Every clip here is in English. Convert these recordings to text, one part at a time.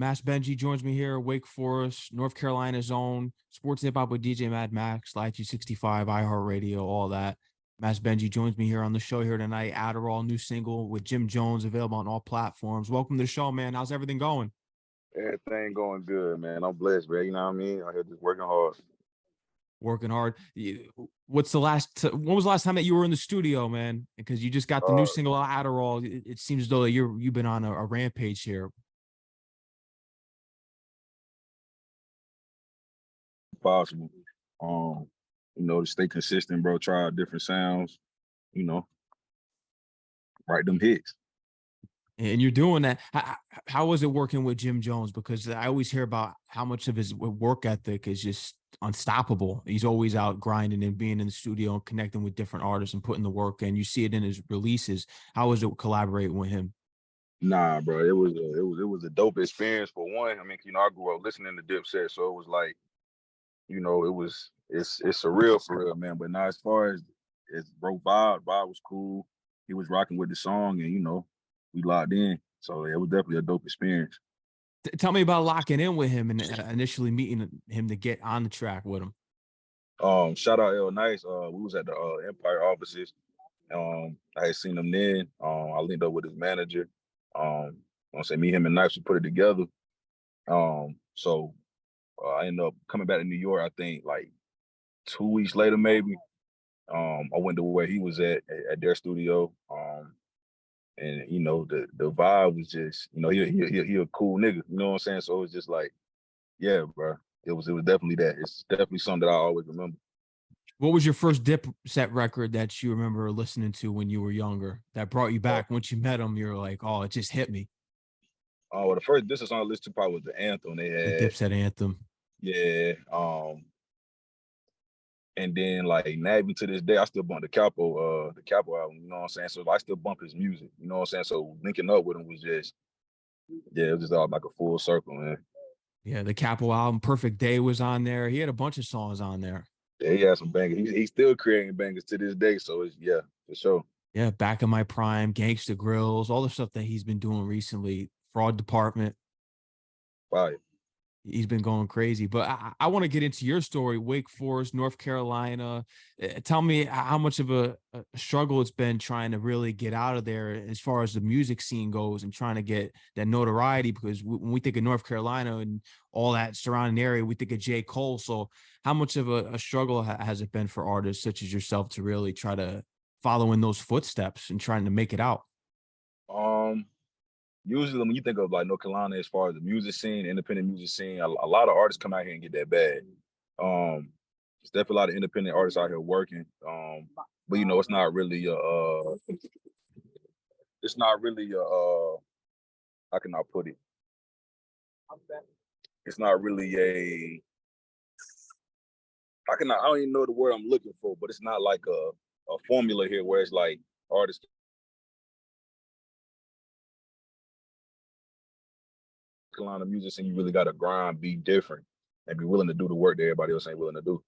Mass Benji joins me here, Wake Forest, North Carolina's own Sports Hip Hop with DJ Mad Max, Live 265, iHeartRadio, all that. Mass Benji joins me here on the show here tonight. Adderall, new single with Jim Jones, available on all platforms. Welcome to the show, man. How's everything going? Everything going good, man. I'm blessed, bro. You know what I mean? I here just working hard. Working hard. What's the last? When was the last time that you were in the studio, man? Because you just got the new Uh, single Adderall. It seems as though you've been on a rampage here. Possible. Um, to stay consistent, bro. Try out different sounds. You know, write them hits. And you're doing that. How was it working with Jim Jones? Because I always hear about how much of his work ethic is just unstoppable. He's always out grinding and being in the studio and connecting with different artists and putting the work in. You see it in his releases. How was it collaborating with him? Nah, bro. It was a dope experience for one. I mean, I grew up listening to Dipset, so it was like, it's surreal for real, man. But now as far as bro vibe was cool. He was rocking with the song, and we locked in. So it was definitely a dope experience. Tell me about locking in with him and initially meeting him to get on the track with him. Shout out L Nyce. We was at the Empire offices. I had seen him then. I linked up with his manager. I say me, him, and Nyce, we put it together. So I ended up coming back to New York. I think like 2 weeks later, maybe. I went to where he was at their studio. And the vibe was just, he a cool nigga. You know what I'm saying? So it was just like, yeah, bro. It was definitely that. It's definitely something that I always remember. What was your first Dipset record that you remember listening to when you were younger that brought you Uh, back? Once you met him, you're like, oh, it just hit me. well, the first this song I listened to probably was the anthem they The had. Dipset anthem. Yeah. And then like now even to this day, I still bump the Capo album, you know what I'm saying? So I still bump his music, you know what I'm saying? So linking up with him was just, yeah, it was just all like a full circle, man. Yeah, the Capo album, Perfect Day was on there. He had a bunch of songs on there. Yeah, he had some bangers. He's still creating bangers to this day. So it's, yeah, for sure. Yeah, Back in My Prime, Gangsta Grills, all the stuff that he's been doing recently. Fraud Department. Fire. He's been going crazy. But I want to get into your story, Wake Forest, North Carolina. Tell me how much of a struggle it's been trying to really get out of there as far as the music scene goes and trying to get that notoriety. Because when we think of North Carolina and all that surrounding area, we think of J. Cole. So how much of a struggle has it been for artists such as yourself to really try to follow in those footsteps and trying to make it out? Um, Usually when you think of like North Carolina as far as the music scene, independent music scene, a lot of artists come out here and get that bad. There's definitely a lot of independent artists out here working. But it's not really it's not really how can I put it? It's not really I don't even know the word I'm looking for, but it's not like a formula here where it's like artists Carolina music scene, you really gotta grind, be different, and be willing to do the work that everybody else ain't willing to do.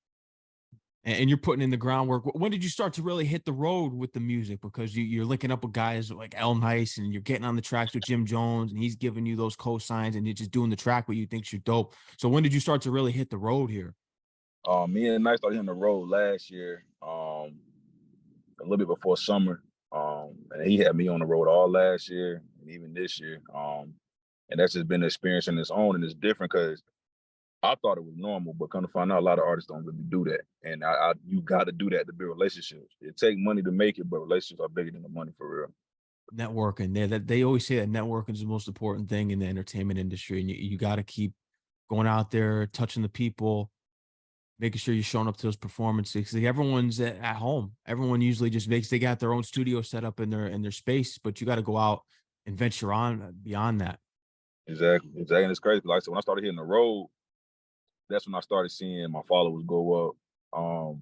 And you're putting in the groundwork. When did you start to really hit the road with the music? Because you're linking up with guys like L Nyce and you're getting on the tracks with Jim Jones and he's giving you those cosigns and you're just doing the track where you think you're dope. So when did you start to really hit the road here? Me and Nice started hitting the road last year, a little bit before summer. And he had me on the road all last year and even this year. And that's just been an experience in its own, and it's different because I thought it was normal, but come to find out, a lot of artists don't really do that. And you got to do that to build relationships. It takes money to make it, but relationships are bigger than the money for real. Networking. They always say that networking is the most important thing in the entertainment industry. And you got to keep going out there, touching the people, making sure you're showing up to those performances. Like everyone's at home. Everyone usually just they got their own studio set up in their space, but you got to go out and venture on beyond that. Exactly. And it's crazy. Like I said, when I started hitting the road, that's when I started seeing my followers go up.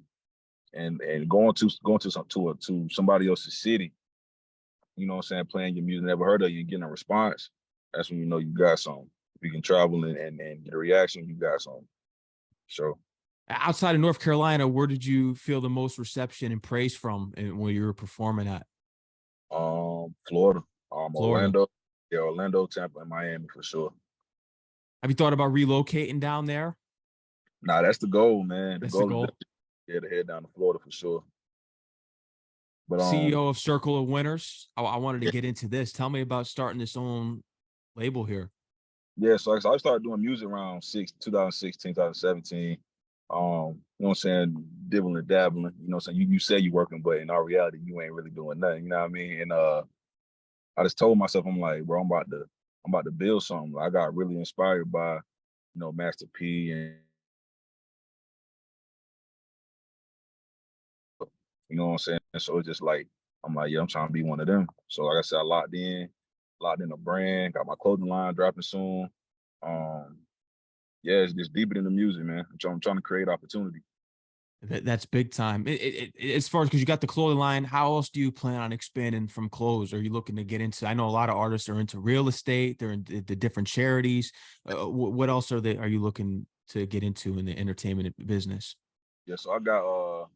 And going to somebody else's city, you know what I'm saying, playing your music, never heard of you, and getting a response, that's when you know you got something. If you can travel and get a reaction, you got something. Sure. Outside of North Carolina, where did you feel the most reception and praise from when you were performing at? Florida, Florida. Orlando, yeah, Orlando, Tampa, and Miami for sure. Have you thought about relocating down there? Nah, that's the goal, man. The That's the goal is goal. definitely to head down to Florida for sure. But CEO of Circle of Winners. I wanted to get into this. Tell me about starting this own label here. yeah, so I started doing music around 2016, 2017. You know what I'm saying, dibbling and dabbling. You know what I'm saying? You say you working, but in our reality, you ain't really doing nothing. You know what I mean? And I just told myself, I'm like, bro, I'm about to build something. I got really inspired by, Master P and you know what I'm saying? So it's just like, I'm like, yeah, I'm trying to be one of them. So like I said, I locked in a brand, got my clothing line dropping soon. Um, yeah, it's just deeper than the music, man. I'm trying to create opportunity. That's big time. As far as because you got the clothing line, how else do you plan on expanding from clothes? Are you looking to get into? I know a lot of artists are into real estate. They're in the different charities. What else are they? Are you looking to get into in the entertainment business? Yeah, so I got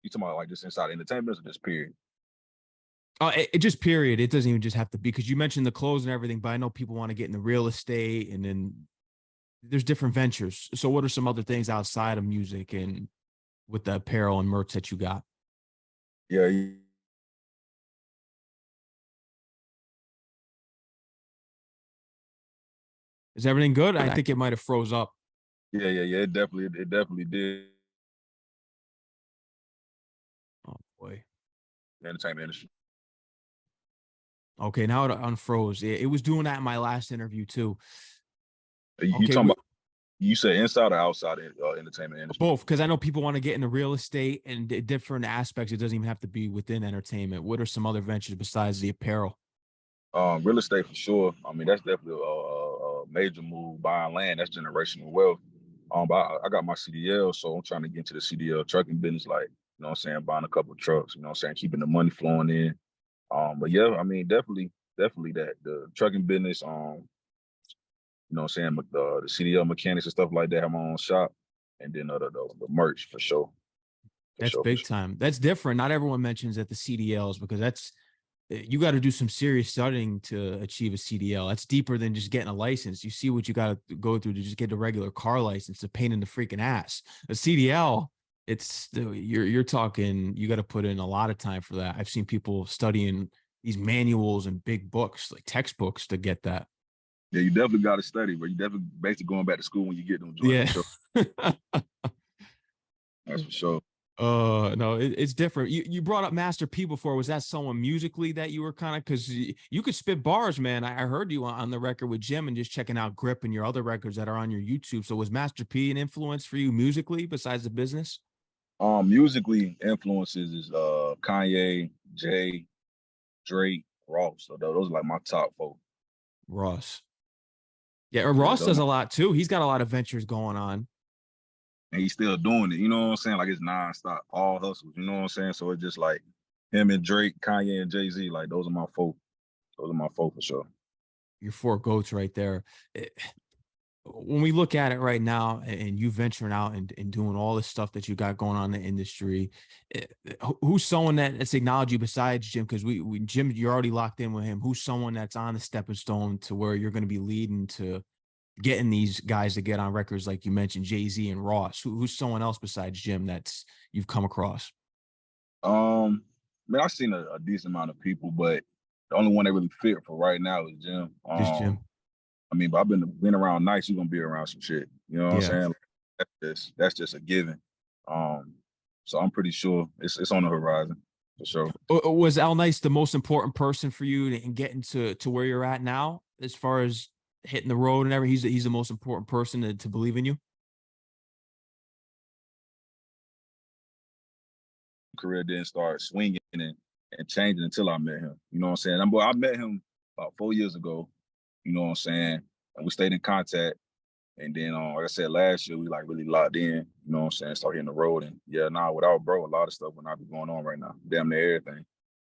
you talking about like just inside entertainment or just period? It just period. It doesn't even just have to be because you mentioned the clothes and everything, but I know people want to get into real estate and then there's different ventures. So what are some other things outside of music and with the apparel and merch that you got? Yeah, Is everything good? I think it might have froze up. yeah. It definitely did. Oh boy. The entertainment industry. Okay, now it unfroze. It was doing that in my last interview too. You Okay, talking about you said inside or outside entertainment industry? both because I know people want to get into real estate and different aspects. It doesn't even have to be within entertainment. What are some other ventures besides the apparel? Real estate for sure. I mean, that's definitely a major move. Buying land, that's generational wealth. But I got my CDL, so I'm trying to get into the CDL trucking business, like, what I'm saying, buying a couple of trucks, what I'm saying, keeping the money flowing in. But yeah, I mean, definitely that the trucking business, what I'm saying, the CDL mechanics and stuff like that, have my own shop, and then the merch for sure, for That's sure, for big sure. time. That's different. Not everyone mentions that the CDLs because that's you got to do some serious studying to achieve a CDL. That's deeper than just getting a license. You see what you got to go through to just get a regular car license. A pain in the freaking ass. A CDL, it's you're talking. You got to put in a lot of time for that. I've seen people studying these manuals and big books, like textbooks, to get that. Yeah, you definitely got to study, but you definitely basically going back to school when you get them joints for Yeah. sure. That's for sure. No, it's different. You brought up Master P before. Was that someone musically that you were kind of because you could spit bars, man? I heard you on the record with Jim and just checking out Grip and your other records that are on your YouTube. So was Master P an influence for you musically besides the business? Musically influences is Kanye, Jay, Drake, Ross. So those are like my top four. Ross. Yeah, Yeah, Ross those does a lot too. He's got a lot of ventures going on. and he's still doing it. You know what I'm saying? Like it's nonstop, all hustles. You know what I'm saying? So it's just like him and Drake, Kanye and Jay-Z. Like those are my four. Those are my four for sure. Your four goats right there. When we look at it right now and you venturing out and doing all this stuff that you got going on in the industry, who's someone that's acknowledged you besides Jim? Because we Jim, you're already locked in with him. Who's someone that's on the stepping stone to where you're going to be leading to getting these guys to get on records like you mentioned, Jay-Z and Ross? Who's someone else besides Jim that's you've come across? Man, I've seen a decent amount of people, but the only one that really fit for right now is Jim. Just Jim. I mean, but I've been around Nyce. You're gonna be around some shit. You know what I'm Yeah. saying? That's just a given. Um, so I'm pretty sure it's on the horizon for sure. Was L Nyce the most important person for you in getting to where you're at now, as far as hitting the road and everything? He's the most important person to believe in you. Career didn't start swinging and changing until I met him. You know what I'm saying? I met him about 4 years ago. You know what I'm saying? And we stayed in contact. And then, like I said, last year we like really locked in. You know what I'm saying? Started hitting the road, and yeah, nah, without bro, a lot of stuff would not be going on right now. Damn near everything.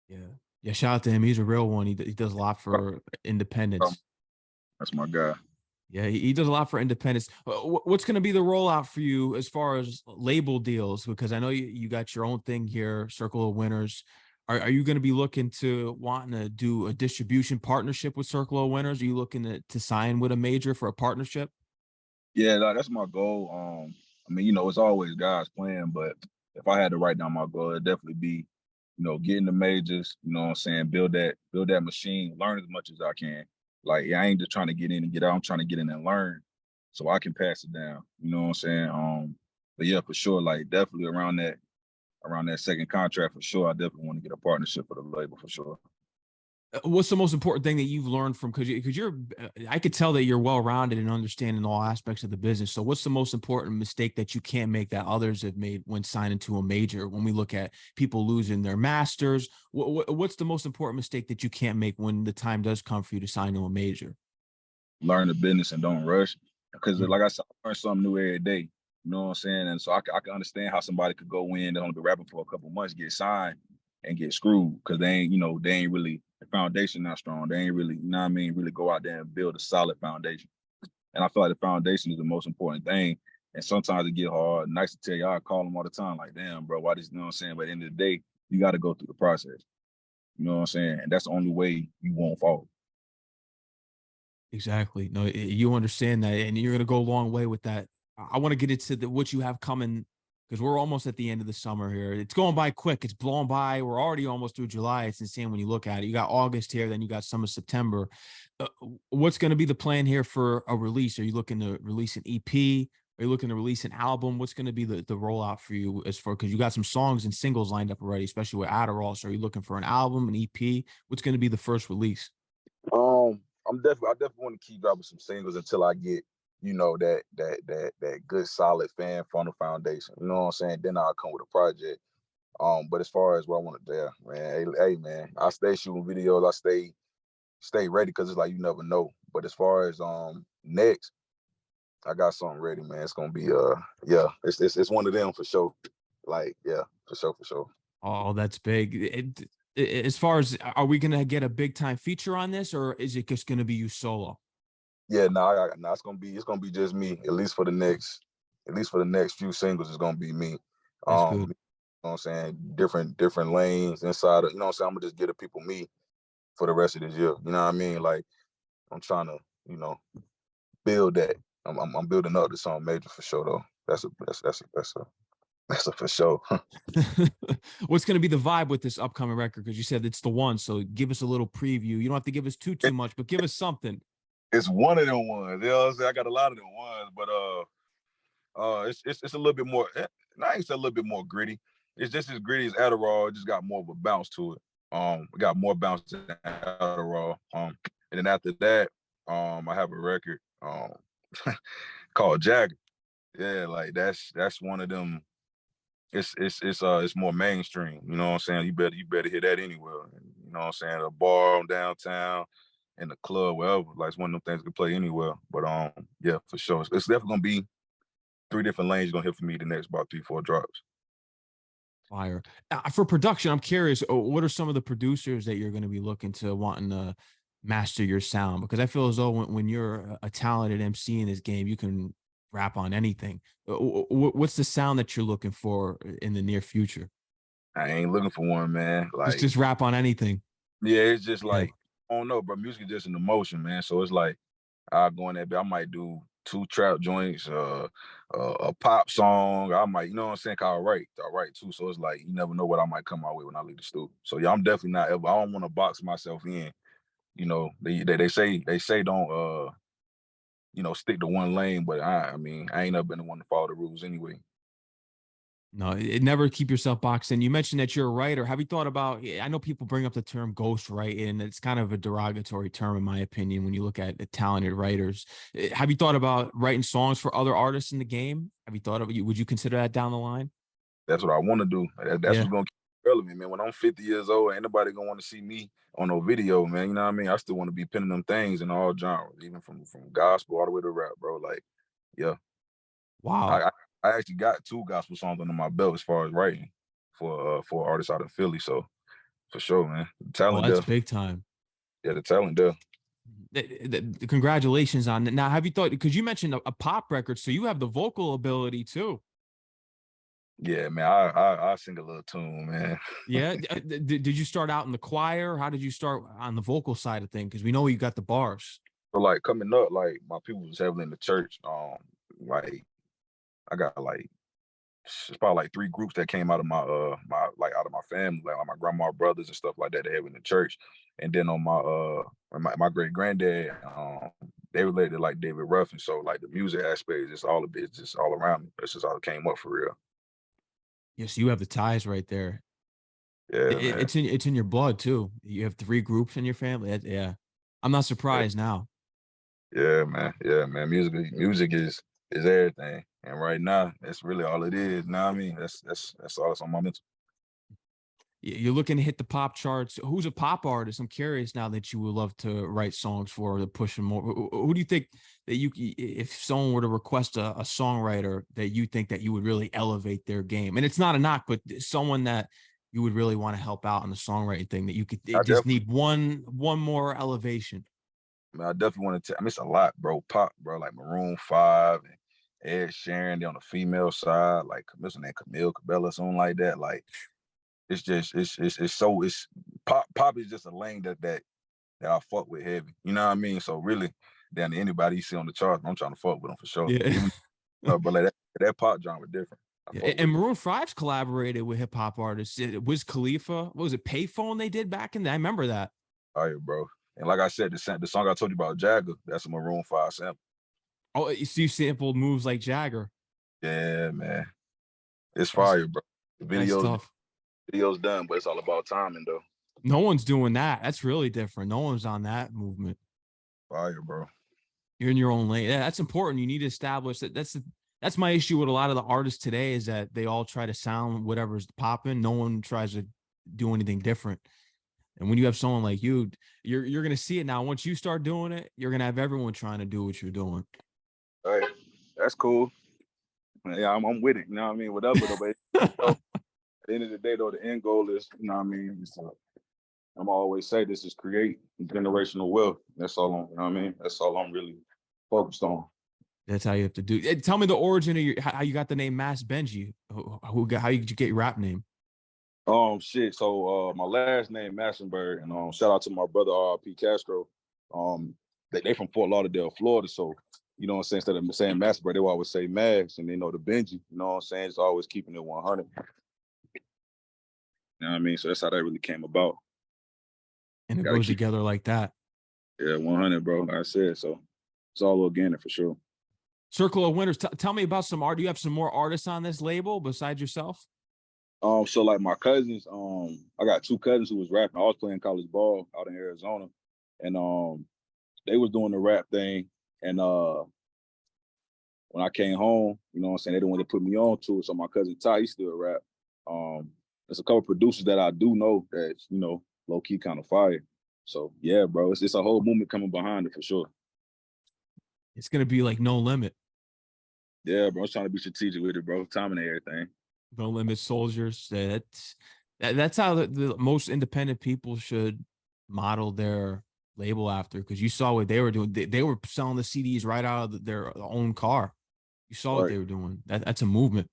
Yeah. Yeah. Shout out to him. He's a real one. He does a lot for independence. That's my guy. Yeah, he does a lot for independence. What's going to be the rollout for you as far as label deals? Because I know you got your own thing here, Circle of Winners. Are you going to be looking to wanting to do a distribution partnership with Circle of Winners? Are you looking to sign with a major for a partnership? Yeah, that's my goal. I mean, it's always God's plan, but if I had to write down my goal, it'd definitely be, getting the majors, you know what I'm saying, build that machine, learn as much as I can. Like, yeah, I ain't just trying to get in and get out. I'm trying to get in and learn so I can pass it down. You know what I'm saying? But yeah, for sure, like definitely around that second contract for sure. I definitely want to get a partnership with a label for sure. What's the most important thing that you've learned from, because you're I could tell that you're well-rounded and understanding all aspects of the business. So what's the most important mistake that you can't make that others have made when signing to a major? When we look at people losing their masters, what's the most important mistake that you can't make when the time does come for you to sign to a major? Learn the business and don't rush. Because Mm. like I said, I learn something new every day. You know what I'm saying? And so I can understand how somebody could go in, they're only be rapping for a couple months, get signed, and get screwed because they ain't really, the foundation not strong. They ain't really, really go out there and build a solid foundation. And I feel like the foundation is the most important thing. And sometimes it get hard. Nice to tell you, I call them all the time, like, damn, bro, why this, you know what I'm saying? But at the end of the day, you got to go through the process. You know what I'm saying? And that's the only way you won't fall. Exactly. No, you understand that, and you're going to go a long way with that. I want to get into what you have coming, because we're almost at the end of the summer here. It's going by quick. It's blown by. We're already almost through July. It's insane when you look at it. You got August here, then you got some of September. Uh, what's going to be the plan here for a release? Are you looking to release an EP? Are you looking to release an album? What's going to be the rollout for you as far, because you got some songs and singles lined up already, especially with Adderall. So are you looking for an album, an EP? What's going to be the first release? I definitely want to keep dropping some singles until I get, that good solid fan funnel foundation. You know what I'm saying? Then I'll come with a project. But as far as what I want to do, man, hey man, I stay shooting videos. I stay ready because it's like you never know. But as far as next, I got something ready, man. It's gonna be yeah, it's one of them for sure. Like, yeah, for sure. Oh, that's big. As far as, are we gonna get a big time feature on this, or is it just gonna be you solo? Yeah, no, it's gonna be just me, at least for the next few singles, it's gonna be me. That's good. You know what I'm saying? Different lanes inside of, you know what I'm saying? I'm gonna just give the people me for the rest of this year. You know what I mean? Like, I'm trying to, build that. I'm building up to something major for sure though. That's a for sure. What's gonna be the vibe with this upcoming record? Because you said it's the one, so give us a little preview. You don't have to give us too much, but give us something. It's one of them ones. You know what I'm saying? I got a lot of them ones, but it's a little bit more. I ain't say a little bit more gritty. It's just as gritty as Adderall. It just got more of a bounce to it. We got more bounce than Adderall. And then after that, I have a record called Jagger. Yeah, like that's one of them. It's more mainstream. You know what I'm saying? You better hear that anywhere. You know what I'm saying? A bar downtown, in the club, wherever. Like, it's one of them things can play anywhere. But yeah, for sure. It's definitely gonna be three different lanes you're gonna hit for me the next about 3-4 drops. Fire. For production, I'm curious, what are some of the producers that you're going to be looking to wanting to master your sound? Because I feel as though when you're a talented MC in this game, you can rap on anything. What's the sound that you're looking for in the near future? I ain't looking for one, man. Just Like, just rap on anything. yeah, it's just Yeah. like, I don't know, but music is just an emotion, man. So it's like, I go in there, I might do two trap joints, a pop song. I might, you know what I'm saying? 'Cause I write too. So it's like, you never know what I might come out with when I leave the studio. So yeah, I'm definitely not ever. I don't want to box myself in. They say don't stick to one lane, but I mean, I ain't never been the one to follow the rules anyway. No, never keep yourself boxed in. You mentioned that you're a writer. Have you thought about? I know people bring up the term ghost writing, and it's kind of a derogatory term, in my opinion, when you look at the talented writers. Have you thought about writing songs for other artists in the game? Have you thought of you? Would you consider that down the line? That's what I want to do. That's Yeah. what's gonna keep it relevant, man. When I'm 50 years old, ain't nobody gonna want to see me on no video, man. You know what I mean? I still want to be penning them things in all genres, even from gospel all the way to rap, bro. Like, yeah, Wow. I I, I actually got two gospel songs under my belt as far as writing for artists out of Philly. So for sure, man, the Oh, talent that's there. big time. Yeah, the talent there. Congratulations on that. Now, have you thought? Because you mentioned a pop record, so you have the vocal ability too. Yeah, man. I sing a little tune, man. Yeah. Did you start out in the choir? How did you start on the vocal side of things? Because we know you got the bars. So like coming up, like my people was heavily in the church. Like I got like it's probably like three groups that came out of my like out of my family, like my grandma brothers and stuff like that. They have in the church, and then on my great granddad, they related to like David Ruffin. So like the music aspect is just all of it, it's just all around me. That's just all it came up for real. Yes, you have the ties right there. Yeah, man. It's in your blood too. You have three groups in your family. Yeah, I'm not Yeah, surprised now. yeah, man. Yeah, man. Music is everything, and right now that's really all it is. Know what I mean? That's all that's on my mental. You're looking to hit the pop charts. Who's a pop artist? I'm curious now that you would love to write songs for or to push them more. Who do you think that if someone were to request a songwriter that you think that you would really elevate their game? And it's not a knock, but someone that you would really want to help out on the songwriting thing that you could I just definitely need one more elevation. Man, I definitely want to. I mean, it's a lot, bro. Pop, bro, like Maroon 5 and Ed Sheeran. They on the female side, like what's her name, Camille Cabello, something like that. Like it's just it's so it's pop. Pop is just a lane that I fuck with heavy. You know what I mean? So really, down to anybody you see on the charts, I'm trying to fuck with them for sure. Yeah. Even but like that pop genre different. I fuck And with it. Maroon 5's collaborated with hip hop artists. Wiz Khalifa, what was it, Payphone they did back in the I remember that. All right, bro. And like I said, the song I told you about Jagger, that's a Maroon 5 sample. Oh, you sampled moves like Jagger. Yeah, man. It's That's fire, bro. The that's videos tough. videos done, but it's all about timing though. No one's doing that. That's really different. No one's on that movement. Fire, bro. You're in your own lane. Yeah, that's important. You need to establish that. That's my issue with a lot of the artists today is that they all try to sound whatever's popping. No one tries to do anything different. And when you have someone like you, you're gonna see it now. Once you start doing it, you're gonna have everyone trying to do what you're doing. All right, that's cool. Yeah, I'm with it. You know what I mean? Whatever though, but at the end of the day, though, the end goal is, you know what I mean? I'm always say this is create generational wealth. That's all I'm, you know what I mean? That's all I'm really focused on. That's how you have to do. Tell me the origin of how you got the name Mass Benji. How did you get your rap name? Shit. So my last name Massenberg, and shout out to my brother R.P. Castro. They from Fort Lauderdale, Florida. So you know what I'm saying? Instead of saying Massenberg, they will always say Mass, and they know the Benji. You know what I'm saying? It's always keeping it 100. You know what I mean? So that's how that really came about. And it Gotta goes keep together like that. 100, bro. Like I said, so it's all organic for sure. Circle of Winners. Tell me about some art. Do you have some more artists on this label besides yourself? So like my cousins, I got two cousins who was rapping. I was playing college ball out in Arizona, and they was doing the rap thing. And when I came home, you know what I'm saying, they didn't want to put me on to it. So my cousin Ty, he still rap. There's a couple producers that I do know that, you know, low key kind of fire. So yeah, bro, it's a whole movement coming behind it for sure. It's gonna be like No Limit. Yeah, bro, I was trying to be strategic with it, bro. Timing and everything. No Limit Soldiers. That's how the most independent people should model their label after. Because you saw what they were doing. They were selling the CDs right out of their own car. You saw what Right. they were doing. That's a movement.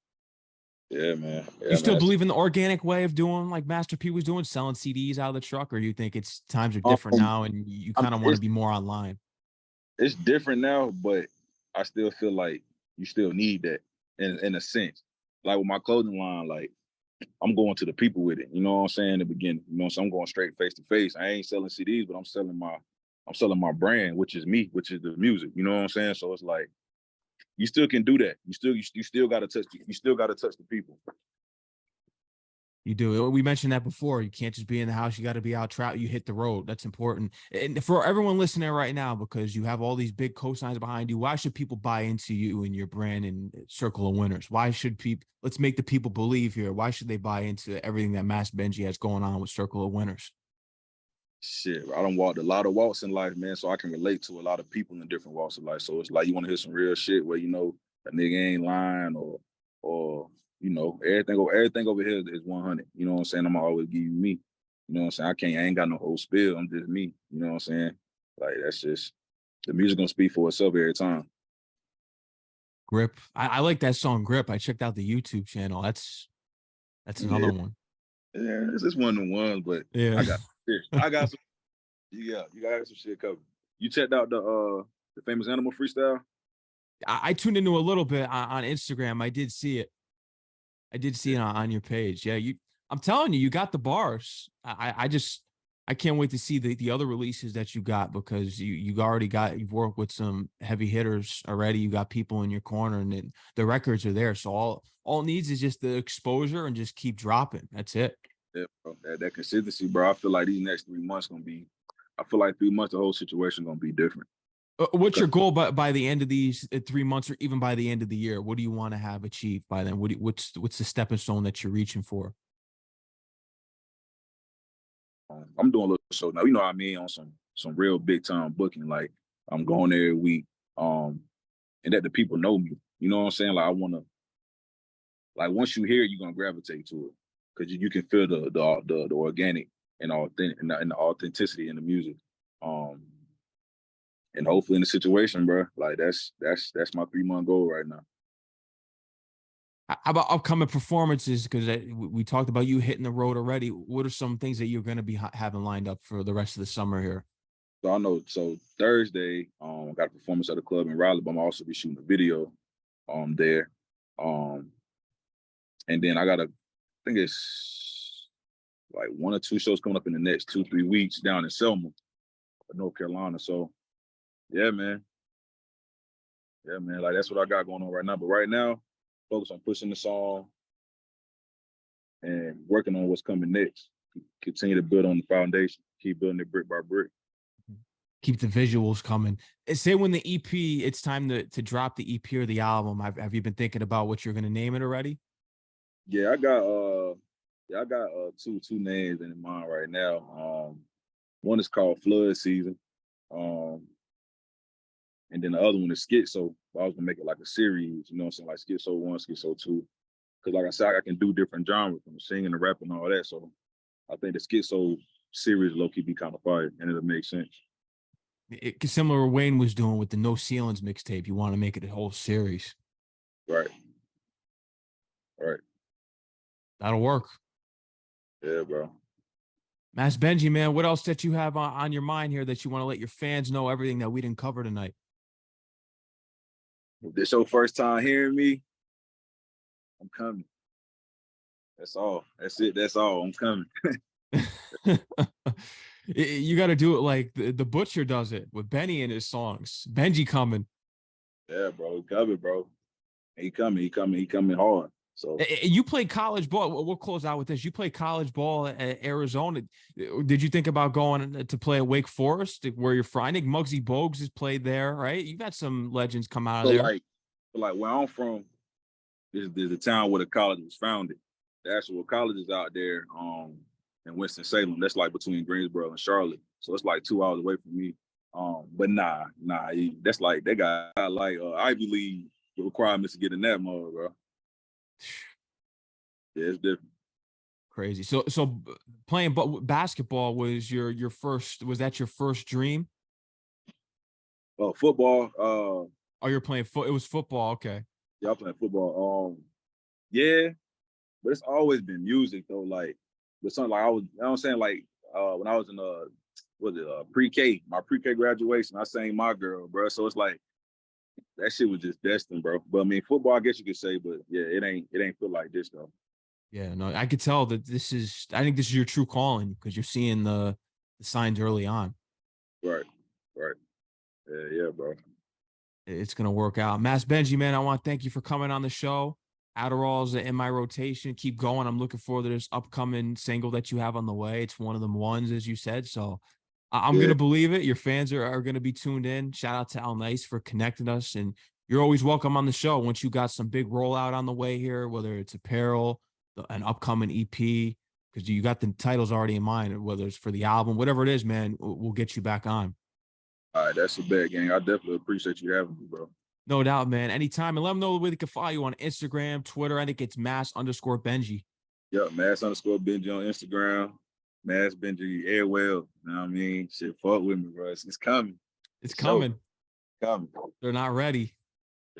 Yeah, man. You Yeah, still man. believe in the organic way of doing like Master P was doing, selling CDs out of the truck, or you think it's times are different Um, now and you kind of want to be more online? it's different now, but I still feel like you still need that in a sense. Like with my clothing line, like I'm going to the people with it. You know what I'm saying? In the beginning, you know, so I'm going straight face to face. I ain't selling CDs, but I'm selling my brand, which is me, which is the music. You know what I'm saying? So it's like you still can do that. You still got to touch. You still got to touch the people. You do. We mentioned that before. You can't just be in the house. You got to be out trout. You hit the road. That's important. And for everyone listening right now, because you have all these big cosigns behind you, why should people buy into you and your brand and Circle of Winners? Why should people, let's make the people believe here. Why should they buy into everything that Mass Benji has going on with Circle of Winners? Shit, I don't walked a lot of walks in life, man, so I can relate to a lot of people in different walks of life. So it's like you want to hear some real shit where you know a nigga ain't lying or you know everything over here is 100. You know what I'm saying? I'm always give you me. You know what I'm saying? I ain't got no whole spill. I'm just me. You know what I'm saying? Like that's just the music gonna speak for itself every time. Grip. I like that song Grip. I checked out the YouTube channel. That's Yeah, another one. yeah, it's just one of the ones, but Yeah. I got shit. I got some. Yeah, you got some shit covered. You checked out the famous animal freestyle? I tuned into a little bit on Instagram. I did see it. I did see Yeah, it on your page. Yeah, I'm telling you, you got the bars. I can't wait to see the other releases that you got because you've worked with some heavy hitters already. You got people in your corner, and then the records are there. So all it needs is just the exposure and just keep dropping. That's it. yeah, bro. That consistency, bro. I feel like these next 3 months gonna be. I feel like 3 months, the whole situation gonna be different. What's your goal by the end of these 3 months, or even by the end of the year? What do you want to have achieved by then? What's the stepping stone that you're reaching for? I'm doing a little show now. You know what I mean? On some real big time booking. Like I'm going every week. And that the people know me. You know what I'm saying? Like I wanna like once you hear it, you're gonna gravitate to it. Cause you can feel the organic and authentic and the authenticity in the music. Um and hopefully in the situation, bro. Like that's my 3 month goal right now. How about upcoming performances? Because we talked about you hitting the road already. What are some things that you're going to be having lined up for the rest of the summer here? So I know so Thursday, I got a performance at a club in Raleigh, but I'm also be shooting a video there. Um and then I think it's like 1 or 2 shows coming up in the next 2-3 weeks down in Selma, North Carolina. So yeah, man. Yeah, man. Like that's what I got going on right now. But right now, focus on pushing the song and working on what's coming next. Continue to build on the foundation. Keep building it brick by brick. Keep the visuals coming. Say when the EP, it's time to drop the EP or the album. Have you been thinking about what you're going to name it already? Yeah, I got two names in mind right now. One is called Flood Season. Um, and then the other one is Schizo. I was gonna make it like a series, you know what I'm saying? Like Schizo 1, Schizo 2. Because like I said, I can do different genres from singing to rapping and all that. So I think the Schizo series low key be kind of fire and it'll make sense. Similar to what Wayne was doing with the No Ceilings mixtape. You want to make it a whole series. Right. Right. That'll work. Yeah, bro. Mass Benji, man, what else that you have on your mind here that you want to let your fans know everything that we didn't cover tonight? If this your first time hearing me, I'm coming. That's all. That's it. That's all. I'm coming. You got to do it like the Butcher does it with Benny in his songs. Benji coming. Yeah, bro. He coming, bro. He coming. He coming. He coming hard. So You played college ball. We'll close out with this. You played college ball at Arizona. Did you think about going to play at Wake Forest, where you're from? I think Muggsy Bogues has played there, right? You've had some legends come out of so there. like where I'm from, is the town where the college was founded. The actual college is out there in Winston-Salem. That's like between Greensboro and Charlotte. So it's like 2 hours away from me. But that's like they got like Ivy League requirements to get in that mode, bro. Yeah, it's different. Crazy. So playing basketball was your first. Was that your first dream? Football. Oh, you're playing foot. It was football. Okay. Yeah, I'm playing football. Yeah, but it's always been music though. Like, but something like you know what I'm saying? Like, when I was in pre-K, my pre-K graduation, I sang My Girl, bro. So it's like that shit was just destined, bro. But I mean, football, I guess you could say, but yeah, it ain't feel like this though. Yeah. No, I could tell that this is. I think this is your true calling because you're seeing the signs early on. Right, right. Yeah, bro. It's gonna work out. Mass Benji, man, I want to thank you for coming on the show. Adderall's in my rotation. Keep going. I'm looking forward to this upcoming single that you have on the way. It's one of them ones, as you said. So I'm Yeah. gonna believe it. Your fans are gonna be tuned in. Shout out to L Nyce for connecting us, and you're always welcome on the show. Once you got some big rollout on the way here, whether it's apparel, an upcoming EP, because you got the titles already in mind, whether it's for the album, whatever it is, man, we'll get you back on. All right, that's a bad gang. I definitely appreciate you having me, bro. No doubt, man. Anytime. And let them know where they can follow you on Instagram, Twitter. I think it's Mass_Benji. Yep, Mass_Benji on Instagram. Mass Benji Airwell. You know what I mean? Shit, fuck with me, bro. It's coming. It's It's show. coming. Coming. They're not ready.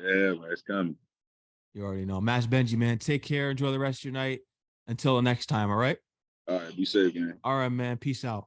Yeah, man, it's coming. You already know. Mass Benji, man. Take care. Enjoy the rest of your night. Until the next time. All right. All right, be safe, man. All right, man. Peace out.